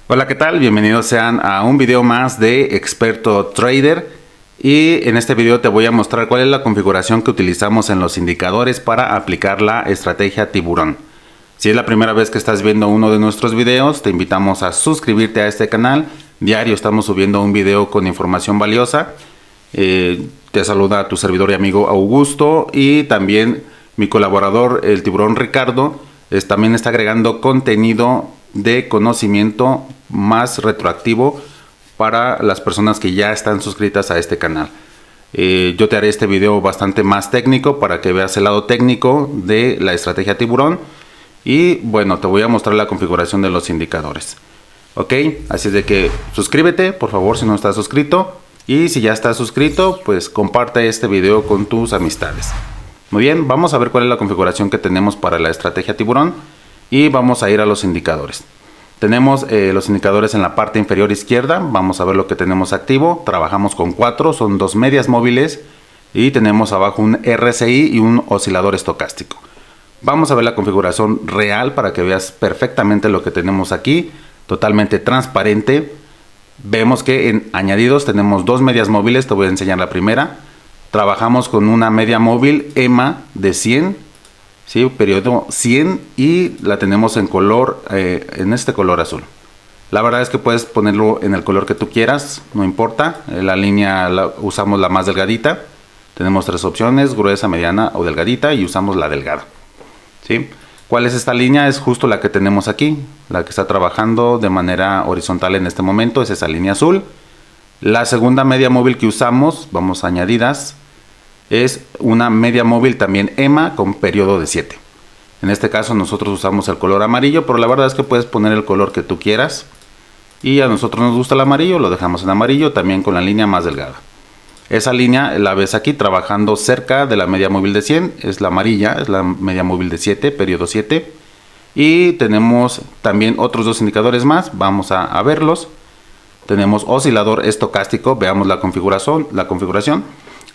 Hola, ¿qué tal? Bienvenidos sean a un video más de Experto Trader, y en este video te voy a mostrar cuál es la configuración que utilizamos en los indicadores para aplicar la estrategia tiburón. Si es la primera vez que estás viendo uno de nuestros videos, te invitamos a suscribirte a este canal. Diario estamos subiendo un video con información valiosa. Te saluda tu servidor y amigo Augusto, y también mi colaborador el tiburón Ricardo también está agregando contenido de conocimiento más retroactivo para las personas que ya están suscritas a este canal. Yo te haré este video bastante más técnico para que veas el lado técnico de la estrategia tiburón, y bueno, te voy a mostrar la configuración de los indicadores. Ok, así es de que suscríbete por favor si no estás suscrito, y si ya estás suscrito pues comparte este video con tus amistades. Muy bien, vamos a ver cuál es la configuración que tenemos para la estrategia tiburón y vamos a ir a los indicadores. Tenemos los indicadores en la parte inferior izquierda. Vamos a ver lo que tenemos activo. Trabajamos con 4, son 2 medias móviles, y tenemos abajo un RSI y un oscilador estocástico. Vamos a ver la configuración real para que veas perfectamente lo que tenemos aquí, totalmente transparente. Vemos que en añadidos tenemos 2 medias móviles. Te voy a enseñar la primera. Trabajamos con una media móvil EMA de 100, ¿sí? Periodo 100, y la tenemos en color, en este color azul. La verdad es que puedes ponerlo en el color que tú quieras, no importa. La línea usamos la más delgadita. Tenemos 3 opciones: gruesa, mediana o delgadita, y usamos la delgada, ¿sí? ¿Cuál es esta línea? Es justo la que tenemos aquí, la que está trabajando de manera horizontal en este momento, es esa línea azul. La segunda media móvil que usamos, vamos a añadidas, es una media móvil también EMA con periodo de 7. En este caso nosotros usamos el color amarillo, pero la verdad es que puedes poner el color que tú quieras, y a nosotros nos gusta el amarillo, lo dejamos en amarillo, también con la línea más delgada. Esa línea la ves aquí trabajando cerca de la media móvil de 100, es la amarilla, es la media móvil de 7, periodo 7. Y tenemos también otros 2 indicadores más, vamos a verlos. Tenemos oscilador estocástico, veamos la configuración.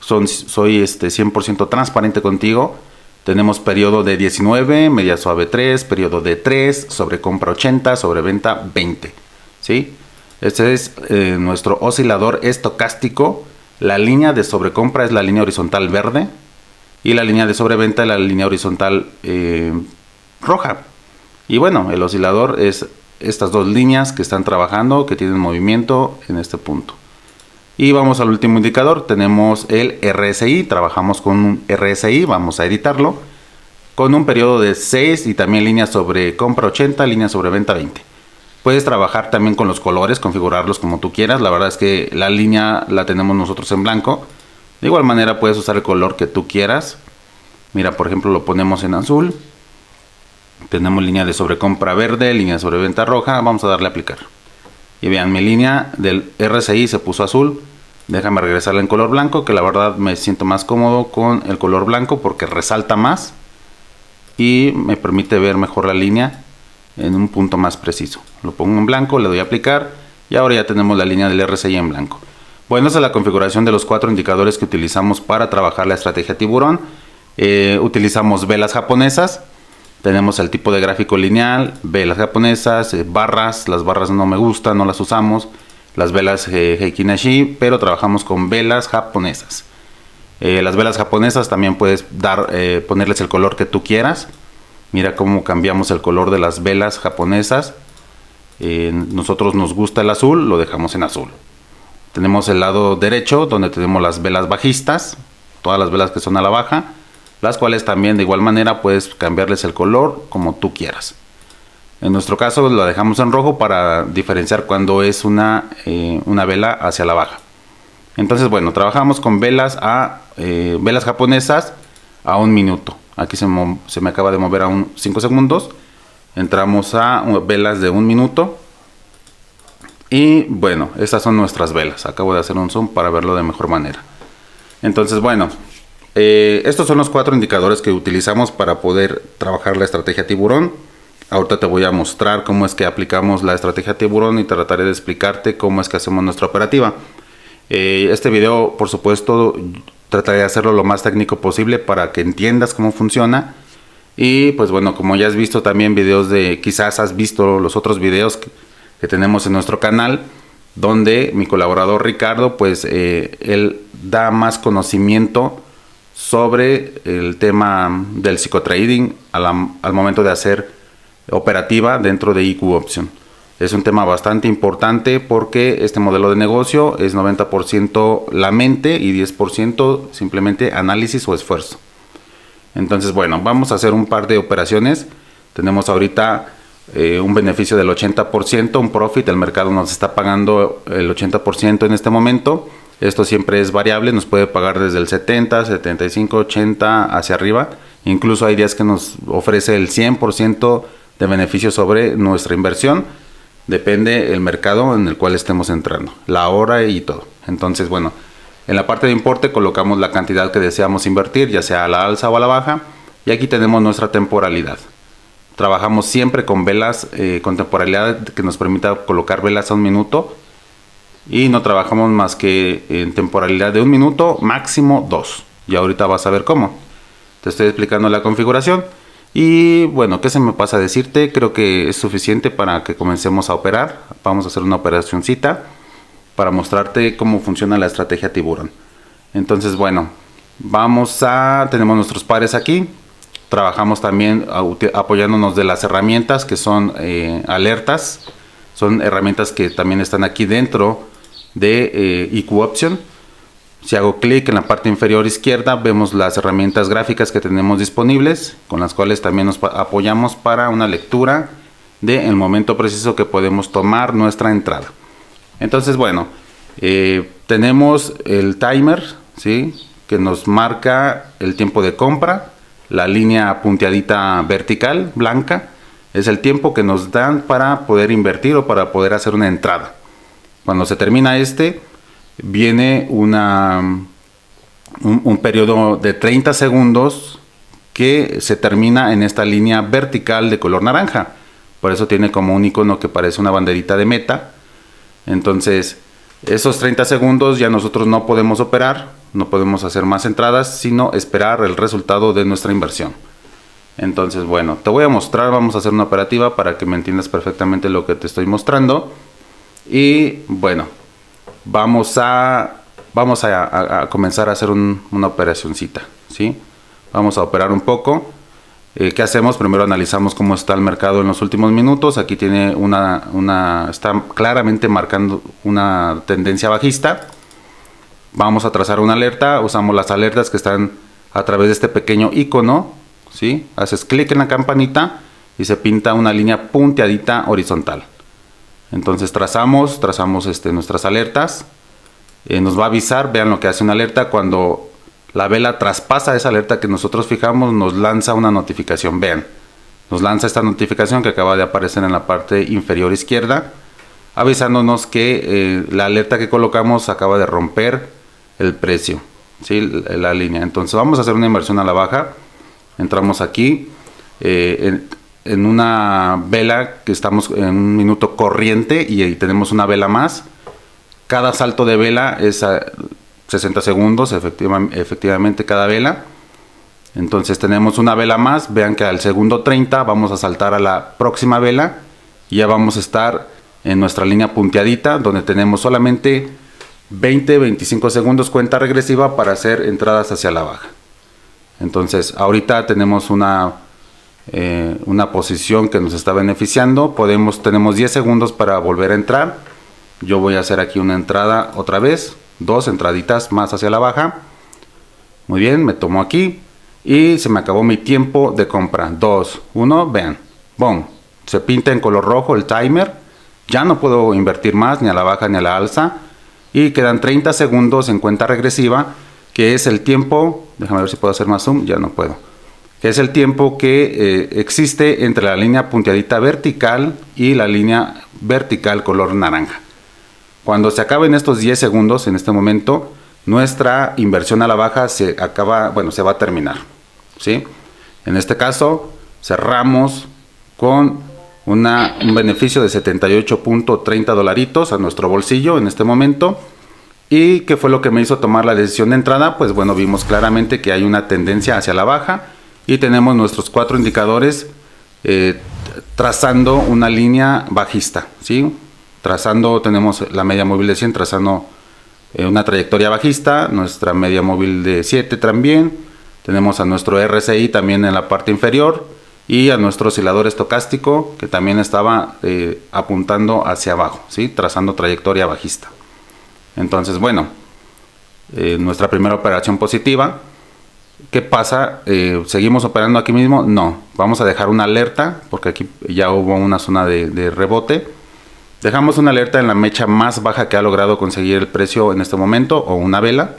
Soy 100% transparente contigo. Tenemos periodo de 19, media suave 3, periodo de 3, sobrecompra 80, sobreventa 20, ¿sí? Este es nuestro oscilador estocástico. La línea de sobrecompra es la línea horizontal verde, y la línea de sobreventa es la línea horizontal roja. Y bueno, el oscilador es estas 2 líneas que están trabajando, que tienen movimiento en este punto. Y vamos al último indicador. Tenemos el RSI. Trabajamos con un RSI, vamos a editarlo, con un periodo de 6 y también línea sobre compra 80, línea sobre venta 20. Puedes trabajar también con los colores, configurarlos como tú quieras. La verdad es que la línea la tenemos nosotros en blanco. De igual manera puedes usar el color que tú quieras. Mira, por ejemplo, lo ponemos en azul. Tenemos línea de sobrecompra verde, línea de sobreventa roja. Vamos a darle a aplicar. Y vean, mi línea del RSI se puso azul. Déjame regresarla en color blanco, que la verdad me siento más cómodo con el color blanco porque resalta más y me permite ver mejor la línea en un punto más preciso. Lo pongo en blanco, le doy a aplicar, y ahora ya tenemos la línea del RSI en blanco. Bueno, esa es la configuración de los 4 indicadores que utilizamos para trabajar la estrategia tiburón. Utilizamos velas japonesas. Tenemos el tipo de gráfico lineal, velas japonesas, barras. Las barras no me gustan, no las usamos. Las velas Heikin Ashi, pero trabajamos con velas japonesas. Las velas japonesas también puedes ponerles el color que tú quieras. Mira cómo cambiamos el color de las velas japonesas. Nosotros nos gusta el azul, lo dejamos en azul. Tenemos el lado derecho donde tenemos las velas bajistas, todas las velas que son a la baja, las cuales también de igual manera puedes cambiarles el color como tú quieras. En nuestro caso la dejamos en rojo para diferenciar cuando es una vela hacia la baja. Entonces bueno, trabajamos con velas japonesas a 1 minuto. Aquí se me acaba de mover a 5 segundos. Entramos a velas de 1 minuto. Y bueno, estas son nuestras velas. Acabo de hacer un zoom para verlo de mejor manera. Entonces bueno, estos son los 4 indicadores que utilizamos para poder trabajar la estrategia tiburón. Ahorita te voy a mostrar cómo es que aplicamos la estrategia tiburón y trataré de explicarte cómo es que hacemos nuestra operativa. Este video, por supuesto, trataré de hacerlo lo más técnico posible para que entiendas cómo funciona. Y pues bueno, como ya has visto también videos quizás has visto los otros videos que tenemos en nuestro canal, donde mi colaborador Ricardo, pues él da más conocimiento sobre el tema del psicotrading al momento de hacer operativa dentro de IQ Option. Es un tema bastante importante porque este modelo de negocio es 90% la mente y 10% simplemente análisis o esfuerzo. Entonces, bueno, vamos a hacer un par de operaciones. Tenemos ahorita un beneficio del 80%, un profit. El mercado nos está pagando el 80% en este momento. Esto siempre es variable, nos puede pagar desde el 70, 75, 80 hacia arriba. Incluso hay días que nos ofrece el 100% de beneficio sobre nuestra inversión. Depende el mercado en el cual estemos entrando, la hora y todo. Entonces, bueno, en la parte de importe colocamos la cantidad que deseamos invertir, ya sea a la alza o a la baja. Y aquí tenemos nuestra temporalidad. Trabajamos siempre con velas, con temporalidad que nos permita colocar velas a 1 minuto. Y no trabajamos más que en temporalidad de 1 minuto, máximo 2. Y ahorita vas a ver cómo. Te estoy explicando la configuración. Y bueno, ¿qué se me pasa a decirte? Creo que es suficiente para que comencemos a operar. Vamos a hacer una operacioncita para mostrarte cómo funciona la estrategia tiburón. Entonces, bueno, tenemos nuestros pares aquí. Trabajamos también apoyándonos de las herramientas que son alertas. Son herramientas que también están aquí dentro de IQ Option. Si hago clic en la parte inferior izquierda, vemos las herramientas gráficas que tenemos disponibles, con las cuales también nos apoyamos para una lectura del momento preciso que podemos tomar nuestra entrada. Entonces, bueno, tenemos el timer, ¿sí?, que nos marca el tiempo de compra. La línea punteadita vertical, blanca, es el tiempo que nos dan para poder invertir o para poder hacer una entrada. Cuando se termina viene un periodo de 30 segundos que se termina en esta línea vertical de color naranja. Por eso tiene como un icono que parece una banderita de meta. Entonces, esos 30 segundos ya nosotros no podemos operar, no podemos hacer más entradas, sino esperar el resultado de nuestra inversión. Entonces, bueno, te voy a mostrar, vamos a hacer una operativa para que me entiendas perfectamente lo que te estoy mostrando. Y bueno, vamos a comenzar a hacer una operacioncita, ¿sí? Vamos a operar un poco. ¿Qué hacemos? Primero analizamos cómo está el mercado en los últimos minutos. Aquí tiene está claramente marcando una tendencia bajista. Vamos a trazar una alerta. Usamos las alertas que están a través de este pequeño icono, ¿sí? Haces clic en la campanita y se pinta una línea punteadita horizontal. Entonces trazamos nuestras alertas. Nos va a avisar, vean lo que hace una alerta. Cuando la vela traspasa esa alerta que nosotros fijamos, nos lanza una notificación. Vean, nos lanza esta notificación que acaba de aparecer en la parte inferior izquierda, avisándonos que la alerta que colocamos acaba de romper el precio, ¿sí?, la línea. Entonces vamos a hacer una inversión a la baja. Entramos aquí en una vela que estamos en 1 minuto corriente y ahí tenemos una vela más. Cada salto de vela es a 60 segundos, efectivamente cada vela. Entonces tenemos una vela más. Vean que al segundo 30 vamos a saltar a la próxima vela y ya vamos a estar en nuestra línea punteadita, donde tenemos solamente 20-25 segundos cuenta regresiva para hacer entradas hacia la baja. Entonces ahorita tenemos una posición que nos está beneficiando. Tenemos 10 segundos para volver a entrar. Yo voy a hacer aquí una entrada otra vez, 2 entraditas más hacia la baja. Muy bien, me tomo aquí y se me acabó mi tiempo de compra. 2, 1, vean, boom, se pinta en color rojo el timer. Ya no puedo invertir más ni a la baja ni a la alza y quedan 30 segundos en cuenta regresiva, que es el tiempo, déjame ver si puedo hacer más zoom, ya no puedo, que es el tiempo que existe entre la línea punteadita vertical y la línea vertical color naranja. Cuando se acaben estos 10 segundos, en este momento, nuestra inversión a la baja se va a terminar, ¿sí? En este caso, cerramos con un beneficio de 78.30 dolaritos a nuestro bolsillo en este momento. ¿Y qué fue lo que me hizo tomar la decisión de entrada? Pues bueno, vimos claramente que hay una tendencia hacia la baja y tenemos nuestros 4 indicadores trazando una línea bajista, ¿sí? trazando, tenemos la media móvil de 100 trazando una trayectoria bajista, nuestra media móvil de 7 también, tenemos a nuestro RSI también en la parte inferior y a nuestro oscilador estocástico que también estaba apuntando hacia abajo, ¿sí? Trazando trayectoria bajista. Entonces, bueno, nuestra primera operación positiva. ¿Qué pasa? ¿Seguimos operando aquí mismo? No, vamos a dejar una alerta porque aquí ya hubo una zona de rebote. Dejamos una alerta en la mecha más baja que ha logrado conseguir el precio en este momento, o una vela,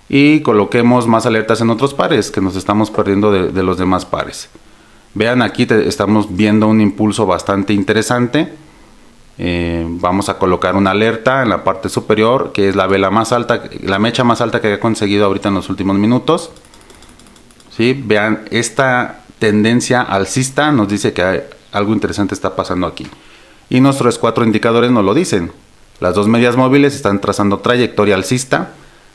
y coloquemos más alertas en otros pares que nos estamos perdiendo de los demás pares. Vean, aquí estamos viendo un impulso bastante interesante. Vamos a colocar una alerta en la parte superior, que es la vela más alta, la mecha más alta que ha conseguido ahorita en los últimos minutos. ¿Sí? Vean, esta tendencia alcista nos dice que algo interesante está pasando aquí. Y nuestros 4 indicadores nos lo dicen. Las dos medias móviles están trazando trayectoria alcista.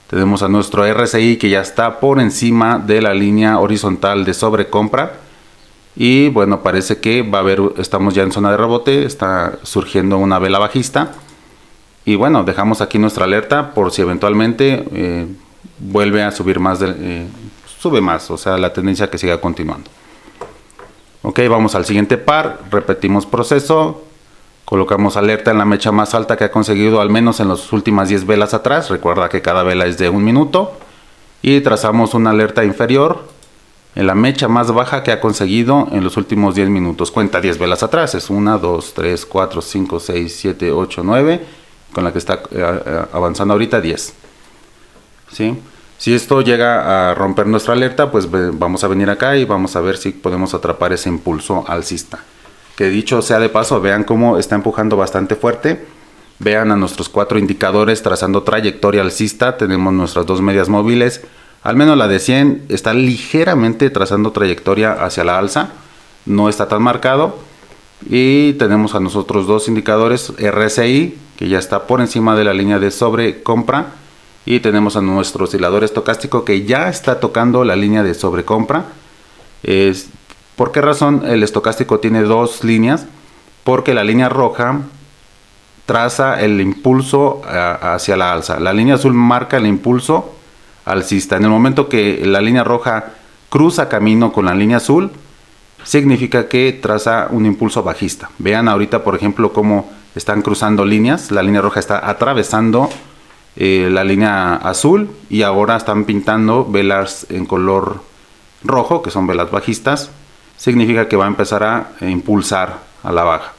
Tenemos a nuestro RSI que ya está por encima de la línea horizontal de sobrecompra. Y bueno, parece que va a haber, estamos ya en zona de rebote, está surgiendo una vela bajista. Y bueno, dejamos aquí nuestra alerta por si eventualmente vuelve a subir más, sube más, o sea, la tendencia que siga continuando. Ok, vamos al siguiente par, repetimos proceso. Colocamos alerta en la mecha más alta que ha conseguido al menos en las últimas 10 velas atrás. Recuerda que cada vela es de 1 minuto. Y trazamos una alerta inferior en la mecha más baja que ha conseguido en los últimos 10 minutos. Cuenta 10 velas atrás. Es 1, 2, 3, 4, 5, 6, 7, 8, 9. Con la que está avanzando ahorita 10. ¿Sí? Si esto llega a romper nuestra alerta, pues vamos a venir acá y vamos a ver si podemos atrapar ese impulso alcista. Que dicho sea de paso, vean cómo está empujando bastante fuerte. Vean a nuestros 4 indicadores trazando trayectoria alcista. Tenemos nuestras dos medias móviles. Al menos la de 100 está ligeramente trazando trayectoria hacia la alza. No está tan marcado. Y tenemos a nosotros 2 indicadores RSI, que ya está por encima de la línea de sobrecompra. Y tenemos a nuestro oscilador estocástico que ya está tocando la línea de sobrecompra. ¿Por qué razón el estocástico tiene 2 líneas? Porque la línea roja traza el impulso hacia la alza. La línea azul marca el impulso alcista. En el momento que la línea roja cruza camino con la línea azul, significa que traza un impulso bajista. Vean ahorita, por ejemplo, cómo están cruzando líneas. La línea roja está atravesando la línea azul y ahora están pintando velas en color rojo, que son velas bajistas. Significa que va a empezar a impulsar a la baja,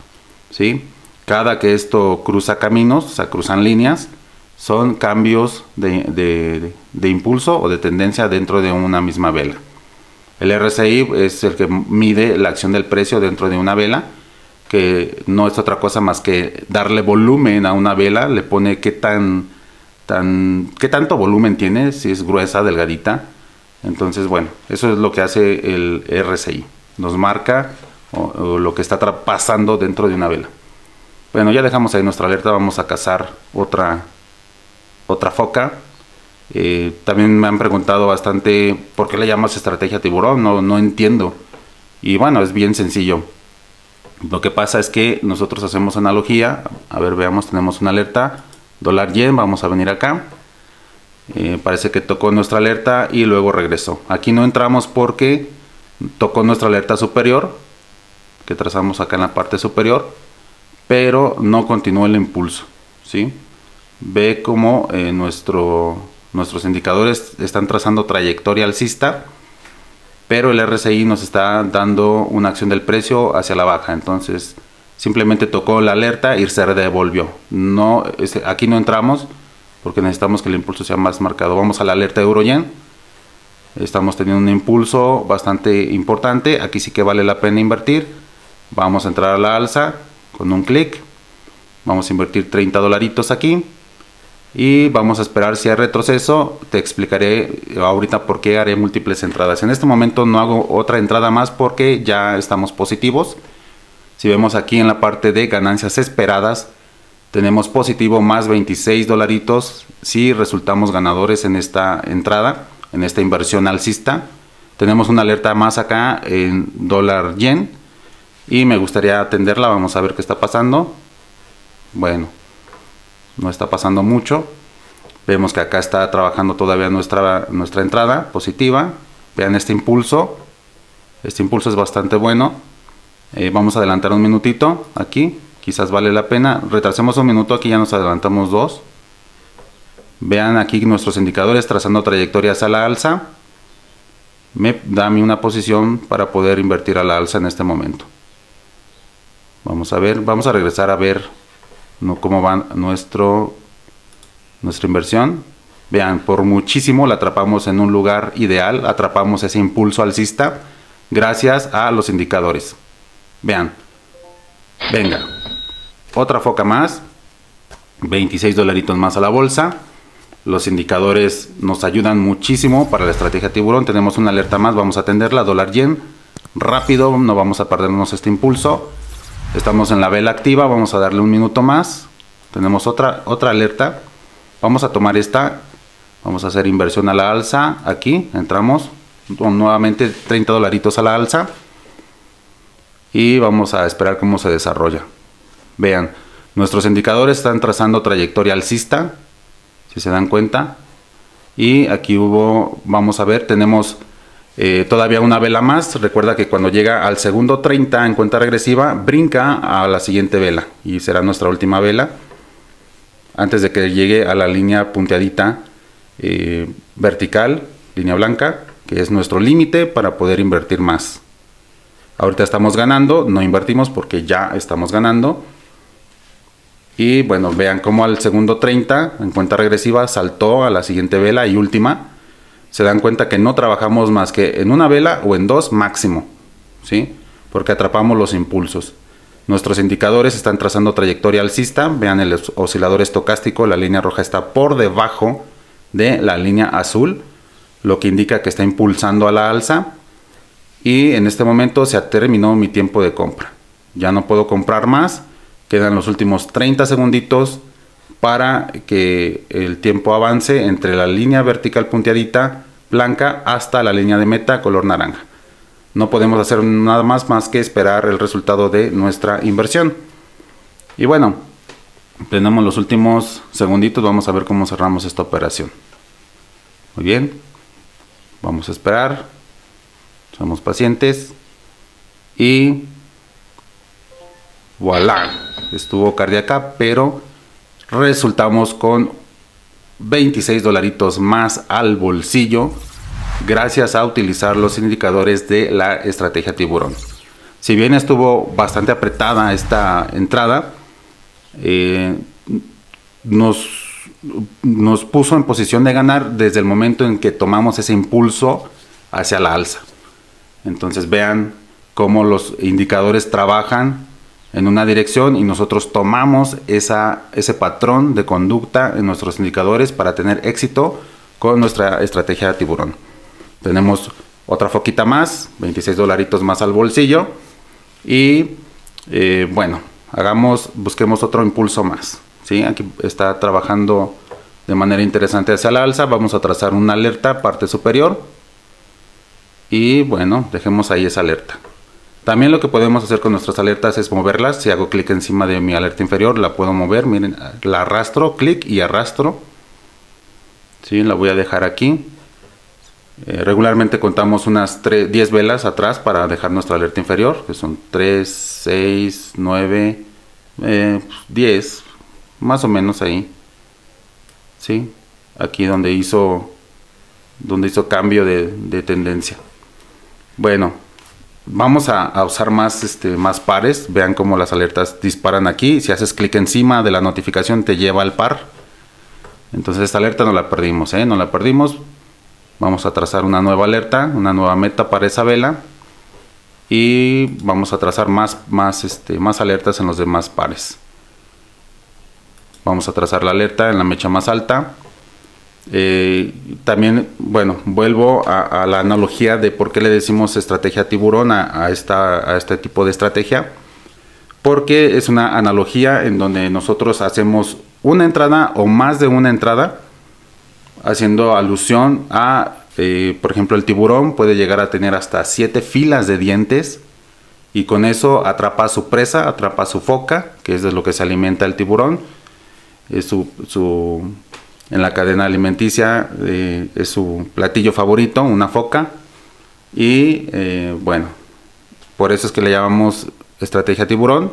¿sí? Cada que esto cruza caminos, o sea, cruzan líneas, son cambios de impulso o de tendencia dentro de una misma vela. El RSI es el que mide la acción del precio dentro de una vela, que no es otra cosa más que darle volumen a una vela. Le pone qué tanto volumen tiene, si es gruesa, delgadita. Entonces, bueno, eso es lo que hace el RSI. Nos marca o lo que está pasando dentro de una vela. Bueno, ya dejamos ahí nuestra alerta. Vamos a cazar otra foca. También me han preguntado bastante por qué le llamas estrategia tiburón. No entiendo. Y bueno, es bien sencillo. Lo que pasa es que nosotros hacemos analogía. A ver, veamos, tenemos una alerta dólar yen. Vamos a venir acá. Parece que tocó nuestra alerta y luego regresó. Aquí no entramos porque tocó nuestra alerta superior, que trazamos acá en la parte superior, pero no continuó el impulso, ¿sí? Ve cómo nuestros indicadores están trazando trayectoria alcista, pero el RSI nos está dando una acción del precio hacia la baja. Entonces simplemente tocó la alerta y se devolvió. Aquí no entramos porque necesitamos que el impulso sea más marcado. Vamos a la alerta euro-yen. Estamos teniendo un impulso bastante importante. Aquí sí que vale la pena invertir. Vamos a entrar a la alza con un clic. Vamos a invertir 30 dolaritos aquí. Y vamos a esperar si hay retroceso. Te explicaré ahorita por qué haré múltiples entradas. En este momento no hago otra entrada más porque ya estamos positivos. Si vemos aquí en la parte de ganancias esperadas, tenemos positivo más 26 dolaritos si resultamos ganadores en esta entrada, en esta inversión alcista. Tenemos una alerta más acá en dólar yen y me gustaría atenderla. Vamos a ver qué está pasando. Bueno, no está pasando mucho. Vemos que acá está trabajando todavía nuestra entrada positiva. Vean este impulso. Este impulso es bastante bueno. Vamos a adelantar un minutito aquí. Quizás vale la pena. Retrasemos un minuto. Aquí ya nos adelantamos 2. Vean aquí nuestros indicadores trazando trayectorias a la alza. Me da a mí una posición para poder invertir a la alza en este momento. Vamos a ver. Vamos a regresar a ver cómo va nuestra inversión. Vean, por muchísimo la atrapamos en un lugar ideal. Atrapamos ese impulso alcista gracias a los indicadores. Vean. Venga. Otra foca más. 26 dolaritos más a la bolsa. Los indicadores nos ayudan muchísimo para la estrategia tiburón. Tenemos una alerta más. Vamos a atenderla. Dólar yen. Rápido. No vamos a perdernos este impulso. Estamos en la vela activa. Vamos a darle un minuto más. Tenemos otra alerta. Vamos a tomar esta. Vamos a hacer inversión a la alza. Aquí entramos. Nuevamente 30 dolaritos a la alza. Y vamos a esperar cómo se desarrolla. Vean. Nuestros indicadores están trazando trayectoria alcista. Si se dan cuenta. Y aquí vamos a ver, tenemos todavía una vela más. Recuerda que cuando llega al segundo 30 en cuenta regresiva, brinca a la siguiente vela. Y será nuestra última vela. Antes de que llegue a la línea punteadita vertical, línea blanca, que es nuestro límite para poder invertir más. Ahorita estamos ganando, no invertimos porque ya estamos ganando. Y bueno, vean cómo al segundo 30 en cuenta regresiva saltó a la siguiente vela y última. Se dan cuenta que no trabajamos más que en una vela o en 2 máximo, ¿sí? Porque atrapamos los impulsos. Nuestros indicadores están trazando trayectoria alcista. Vean el oscilador estocástico, la línea roja está por debajo de la línea azul, lo que indica que está impulsando a la alza. Y en este momento se terminó mi tiempo de compra. Ya no puedo comprar más. Quedan los últimos 30 segunditos para que el tiempo avance entre la línea vertical punteadita blanca hasta la línea de meta color naranja. No podemos hacer nada más que esperar el resultado de nuestra inversión. Y bueno, tenemos los últimos segunditos. Vamos a ver cómo cerramos esta operación. Muy bien. Vamos a esperar. Somos pacientes. Y voilà. Estuvo cardíaca, pero resultamos con 26 dolaritos más al bolsillo gracias a utilizar los indicadores de la estrategia tiburón. Si bien estuvo bastante apretada esta entrada, nos puso en posición de ganar desde el momento en que tomamos ese impulso hacia la alza. Entonces vean cómo los indicadores trabajan en una dirección y nosotros tomamos ese patrón de conducta en nuestros indicadores para tener éxito con nuestra estrategia tiburón. Tenemos otra foquita más, 26 dolaritos más al bolsillo. Y bueno, busquemos otro impulso más, ¿sí? Aquí está trabajando de manera interesante hacia la alza. Vamos a trazar una alerta, parte superior. Y bueno, dejemos ahí esa alerta. También lo que podemos hacer con nuestras alertas es moverlas. Si hago clic encima de mi alerta inferior, la puedo mover. Miren, la arrastro, clic y arrastro. ¿Sí? La voy a dejar aquí. Regularmente contamos unas 10 velas atrás para dejar nuestra alerta inferior, que son 3, 6, 9, 10, más o menos ahí. ¿Sí? Aquí donde hizo cambio de tendencia. Bueno, vamos a usar más pares. Vean cómo las alertas disparan aquí. Si haces clic encima de la notificación te lleva al par. Entonces esta alerta no la perdimos, no la perdimos. Vamos a trazar una nueva alerta, una nueva meta para esa vela. Y vamos a trazar más alertas en los demás pares. Vamos a trazar la alerta en la mecha más alta. También, bueno, vuelvo a la analogía de por qué le decimos estrategia tiburón a este tipo de estrategia. Porque es una analogía en donde nosotros hacemos una entrada o más de una entrada, haciendo alusión a, por ejemplo, el tiburón puede llegar a tener hasta 7 filas de dientes y con eso atrapa a su presa, atrapa a su foca, que es de lo que se alimenta el tiburón. Es en la cadena alimenticia es su platillo favorito, una foca. Y bueno, por eso es que le llamamos estrategia tiburón,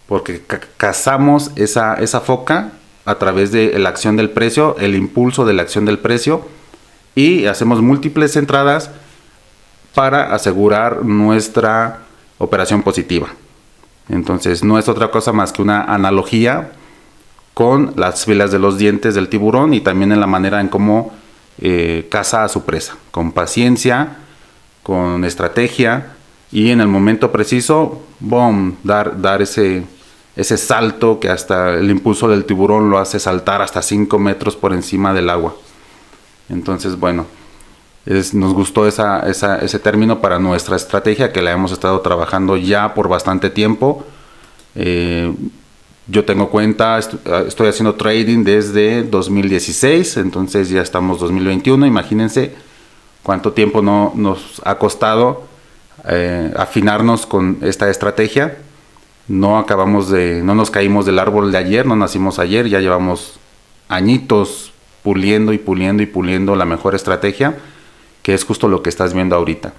porque cazamos esa foca a través de la acción del precio, el impulso de la acción del precio, y hacemos múltiples entradas para asegurar nuestra operación positiva. Entonces no es otra cosa más que una analogía con las filas de los dientes del tiburón y también en la manera en cómo caza a su presa, con paciencia, con estrategia y en el momento preciso, ¡boom!, dar ese salto que hasta el impulso del tiburón lo hace saltar hasta 5 metros por encima del agua. Entonces, bueno, nos gustó ese término para nuestra estrategia, que la hemos estado trabajando ya por bastante tiempo. Yo tengo cuenta, estoy haciendo trading desde 2016, entonces ya estamos 2021. Imagínense cuánto tiempo nos ha costado afinarnos con esta estrategia. No nos caímos del árbol de ayer, no nacimos ayer, ya llevamos añitos puliendo y puliendo y puliendo la mejor estrategia, que es justo lo que estás viendo ahorita.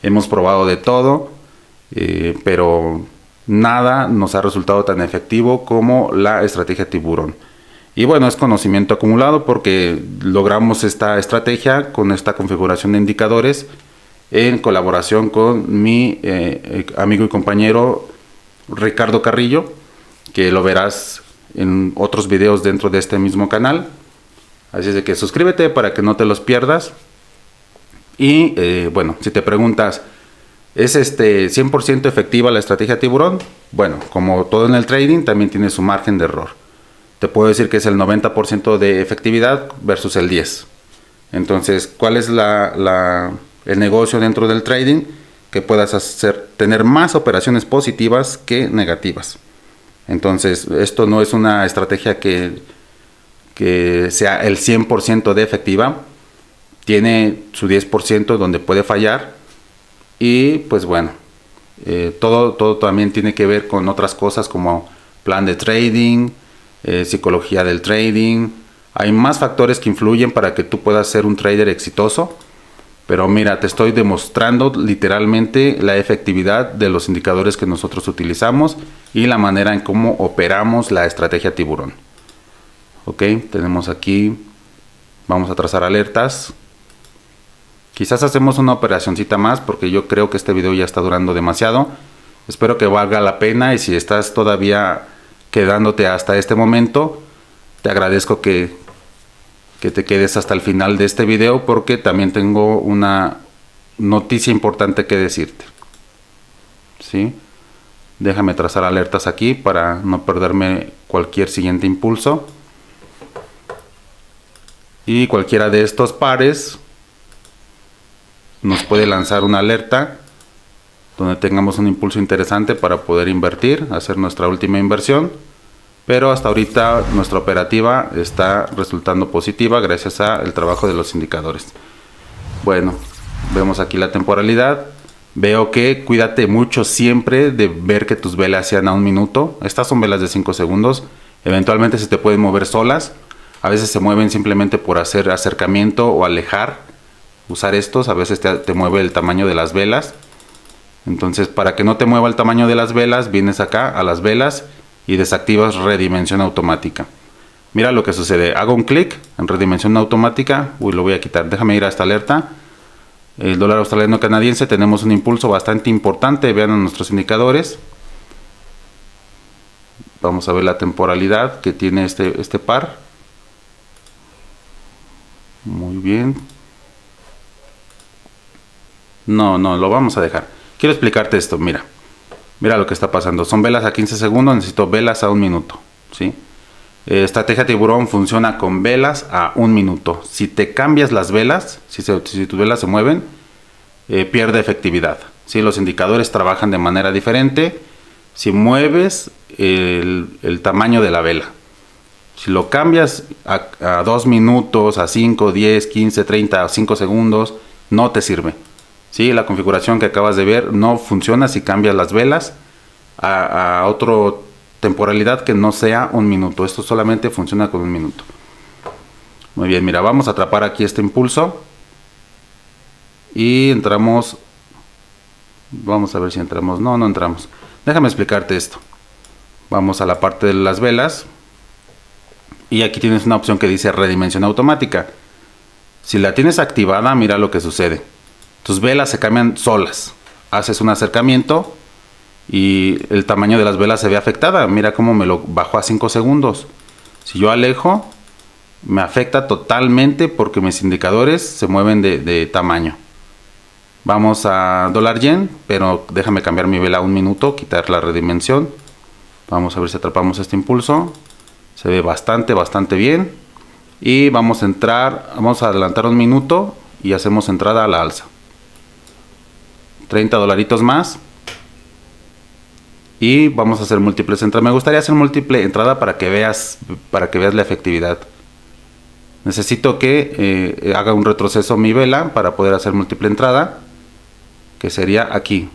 Hemos probado de todo, pero nada nos ha resultado tan efectivo como la estrategia tiburón. Y bueno, es conocimiento acumulado porque logramos esta estrategia con esta configuración de indicadores en colaboración con mi amigo y compañero Ricardo Carrillo, que lo verás en otros videos dentro de este mismo canal. Así es de que suscríbete para que no te los pierdas. Y bueno, si te preguntas, ¿es 100% efectiva la estrategia tiburón? Bueno, como todo en el trading, también tiene su margen de error. Te puedo decir que es el 90% de efectividad versus el 10%. Entonces, ¿cuál es el negocio dentro del trading? Que puedas tener más operaciones positivas que negativas. Entonces, esto no es una estrategia que sea el 100% de efectiva. Tiene su 10% donde puede fallar. Y pues bueno, todo también tiene que ver con otras cosas como plan de trading, psicología del trading. Hay más factores que influyen para que tú puedas ser un trader exitoso. Pero mira, te estoy demostrando literalmente la efectividad de los indicadores que nosotros utilizamos y la manera en cómo operamos la estrategia tiburón. Ok, tenemos aquí, vamos a trazar alertas. Quizás hacemos una operacioncita más porque yo creo que este video ya está durando demasiado. Espero que valga la pena y si estás todavía quedándote hasta este momento, te agradezco que te quedes hasta el final de este video porque también tengo una noticia importante que decirte. ¿Sí? Déjame trazar alertas aquí para no perderme cualquier siguiente impulso. Y cualquiera de estos pares nos puede lanzar una alerta donde tengamos un impulso interesante para poder invertir, hacer nuestra última inversión. Pero hasta ahorita nuestra operativa está resultando positiva gracias al trabajo de los indicadores. Bueno, vemos aquí la temporalidad. Veo que cuídate mucho siempre de ver que tus velas sean a 1 minuto. Estas son velas de 5 segundos. Eventualmente se te pueden mover solas. A veces se mueven simplemente por hacer acercamiento o alejar. Usar estos, a veces te mueve el tamaño de las velas. Entonces, para que no te mueva el tamaño de las velas, vienes acá a las velas y desactivas redimensión automática. Mira lo que sucede. Hago un clic en redimensión automática. Uy, lo voy a quitar. Déjame ir a esta alerta. El dólar australiano canadiense, tenemos un impulso bastante importante. Vean nuestros indicadores. Vamos a ver la temporalidad que tiene este par. Muy bien. No, lo vamos a dejar. Quiero explicarte esto. Mira lo que está pasando. Son velas a 15 segundos. Necesito velas a 1 minuto. ¿Sí? Estrategia tiburón funciona con velas a 1 minuto. Si te cambias las velas, si tus velas se mueven, pierde efectividad. ¿Sí? Los indicadores trabajan de manera diferente. Si mueves el tamaño de la vela, si lo cambias a 2 minutos, a 5, 10, 15, 30, a 5 segundos, no te sirve. ¿sí? La configuración que acabas de ver no funciona si cambias las velas a otra temporalidad que no sea 1 minuto. Esto solamente funciona con 1 minuto. Muy bien, mira, vamos a atrapar aquí este impulso y entramos. Vamos a ver si entramos. No, no entramos. Déjame explicarte esto. Vamos a la parte de las velas y aquí tienes una opción que dice redimensión automática. Si la tienes activada, mira lo que sucede. Tus velas se cambian solas. Haces un acercamiento y el tamaño de las velas se ve afectada. Mira cómo me lo bajó a 5 segundos. Si yo alejo, me afecta totalmente porque mis indicadores se mueven de tamaño. Vamos a $yen, pero déjame cambiar mi vela a 1 minuto, quitar la redimensión. Vamos a ver si atrapamos este impulso. Se ve bastante bien. Y vamos a entrar, vamos a adelantar 1 minuto y hacemos entrada a la alza. $30 más. Y vamos a hacer múltiples entradas. Me gustaría hacer múltiple entrada para que veas la efectividad. Necesito que haga un retroceso mi vela para poder hacer múltiple entrada, que sería aquí.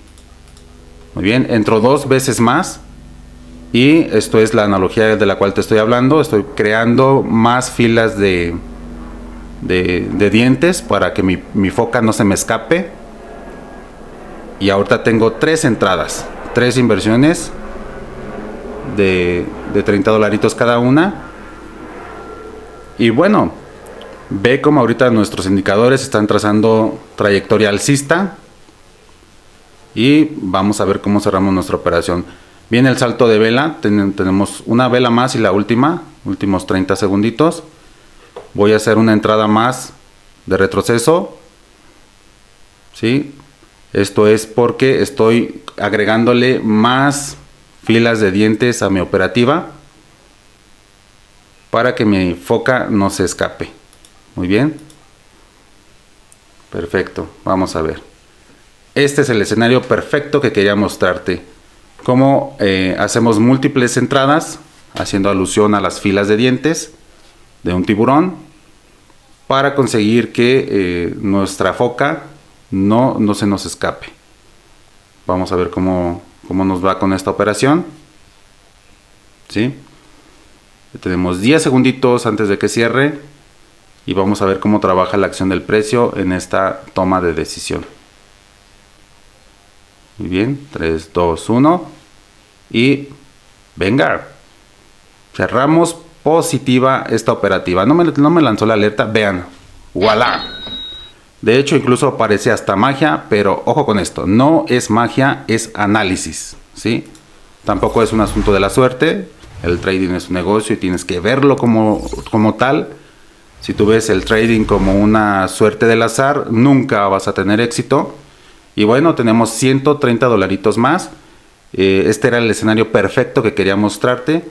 Muy bien, entro 2 veces más. Y esto es la analogía de la cual te estoy hablando. Estoy creando más filas de dientes para que mi foca no se me escape. Y ahorita tengo 3 entradas, 3 inversiones de $30 cada una. Y bueno, ve como ahorita nuestros indicadores están trazando trayectoria alcista. Y vamos a ver cómo cerramos nuestra operación. Viene el salto de vela, tenemos una vela más y la últimos 30 segunditos. Voy a hacer una entrada más de retroceso, ¿sí? Esto es porque estoy agregándole más filas de dientes a mi operativa para que mi foca no se escape. Muy bien. Perfecto, vamos a ver. Este es el escenario perfecto que quería mostrarte. Cómo hacemos múltiples entradas, haciendo alusión a las filas de dientes de un tiburón, para conseguir que nuestra foca no se nos escape. Vamos a ver cómo nos va con esta operación. ¿Sí? Tenemos 10 segunditos antes de que cierre y vamos a ver cómo trabaja la acción del precio en esta toma de decisión. Muy bien, 3, 2, 1 y venga, cerramos positiva esta operativa. No me lanzó la alerta, vean, voilà. De hecho incluso parece hasta magia, pero ojo con esto, no es magia, es análisis, ¿sí? Tampoco es un asunto de la suerte. El trading es un negocio y tienes que verlo como tal. Si tú ves el trading como una suerte del azar, nunca vas a tener éxito. Y bueno, tenemos $130 más. Este era el escenario perfecto que quería mostrarte.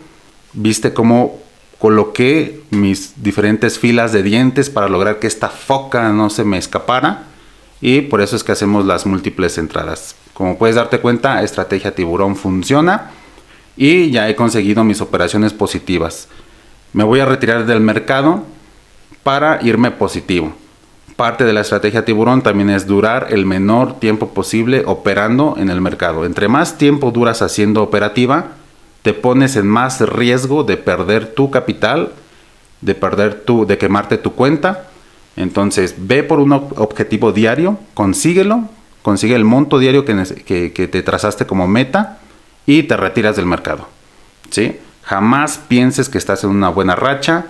Viste cómo coloqué mis diferentes filas de dientes para lograr que esta foca no se me escapara. Y por eso es que hacemos las múltiples entradas. Como puedes darte cuenta, estrategia tiburón funciona. Y ya he conseguido mis operaciones positivas. Me voy a retirar del mercado para irme positivo. Parte de la estrategia tiburón también es durar el menor tiempo posible operando en el mercado. Entre más tiempo duras haciendo operativa, te pones en más riesgo de perder tu capital, de quemarte tu cuenta. Entonces, ve por un objetivo diario, consíguelo, consigue el monto diario que te trazaste como meta y te retiras del mercado, ¿sí? Jamás pienses que estás en una buena racha,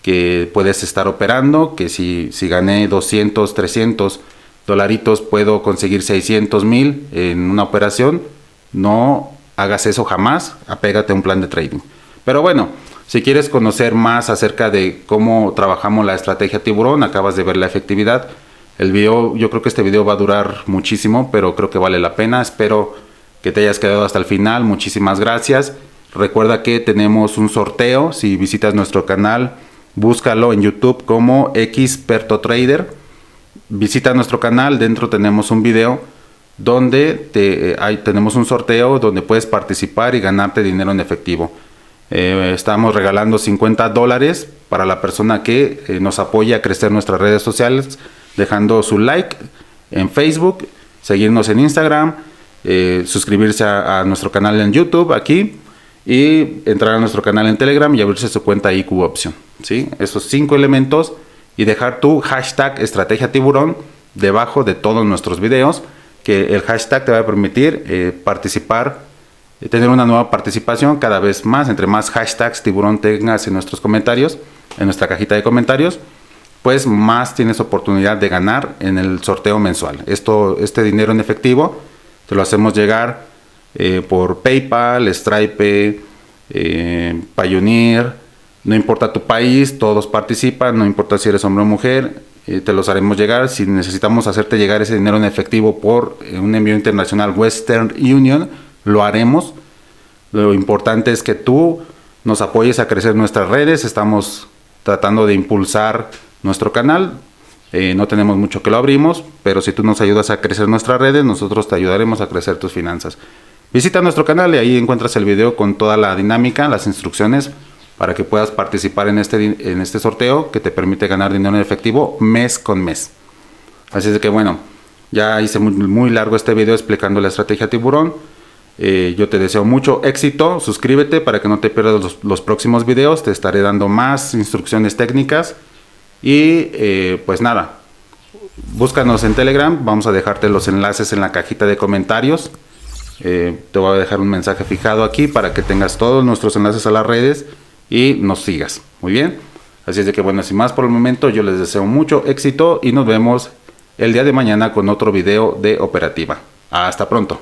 que puedes estar operando, que si gané 200, 300 dolaritos puedo conseguir 600,000 en una operación. No hagas eso jamás, apégate a un plan de trading. Pero bueno, si quieres conocer más acerca de cómo trabajamos la estrategia tiburón, acabas de ver la efectividad. El video, yo creo que este video va a durar muchísimo, pero creo que vale la pena. Espero que te hayas quedado hasta el final. Muchísimas gracias. Recuerda que tenemos un sorteo. Si visitas nuestro canal, búscalo en YouTube como Experto Trader. Visita nuestro canal, dentro tenemos un video donde tenemos un sorteo donde puedes participar y ganarte dinero en efectivo. Estamos regalando $50 para la persona que nos apoya a crecer nuestras redes sociales, dejando su like en Facebook seguirnos en Instagram, suscribirse a nuestro canal en YouTube aquí y entrar a nuestro canal en Telegram y abrirse su cuenta IQ Option, ¿sí? Esos 5 elementos y dejar tu hashtag Estrategia Tiburón debajo de todos nuestros videos, que el hashtag te va a permitir participar, tener una nueva participación cada vez más. Entre más hashtags tiburón tengas en nuestros comentarios, en nuestra cajita de comentarios, pues más tienes oportunidad de ganar en el sorteo mensual. Este dinero en efectivo te lo hacemos llegar por PayPal, Stripe, Payoneer. No importa tu país, todos participan, no importa si eres hombre o mujer, te los haremos llegar. Si necesitamos hacerte llegar ese dinero en efectivo por un envío internacional Western Union, lo haremos. Lo importante es que tú nos apoyes a crecer nuestras redes. Estamos tratando de impulsar nuestro canal. No tenemos mucho que lo abrimos, pero si tú nos ayudas a crecer nuestras redes, nosotros te ayudaremos a crecer tus finanzas. Visita nuestro canal y ahí encuentras el video con toda la dinámica, las instrucciones para que puedas participar en este sorteo que te permite ganar dinero en efectivo mes con mes. Así es que bueno, ya hice muy largo este video explicando la estrategia tiburón. Yo te deseo mucho éxito. Suscríbete para que no te pierdas los próximos videos. Te estaré dando más instrucciones técnicas. Y pues nada, búscanos en Telegram. Vamos a dejarte los enlaces en la cajita de comentarios. Te voy a dejar un mensaje fijado aquí para que tengas todos nuestros enlaces a las redes y nos sigas. Muy bien. Así es de que bueno, sin más por el momento, yo les deseo mucho éxito y nos vemos el día de mañana con otro video de Operativa. Hasta pronto.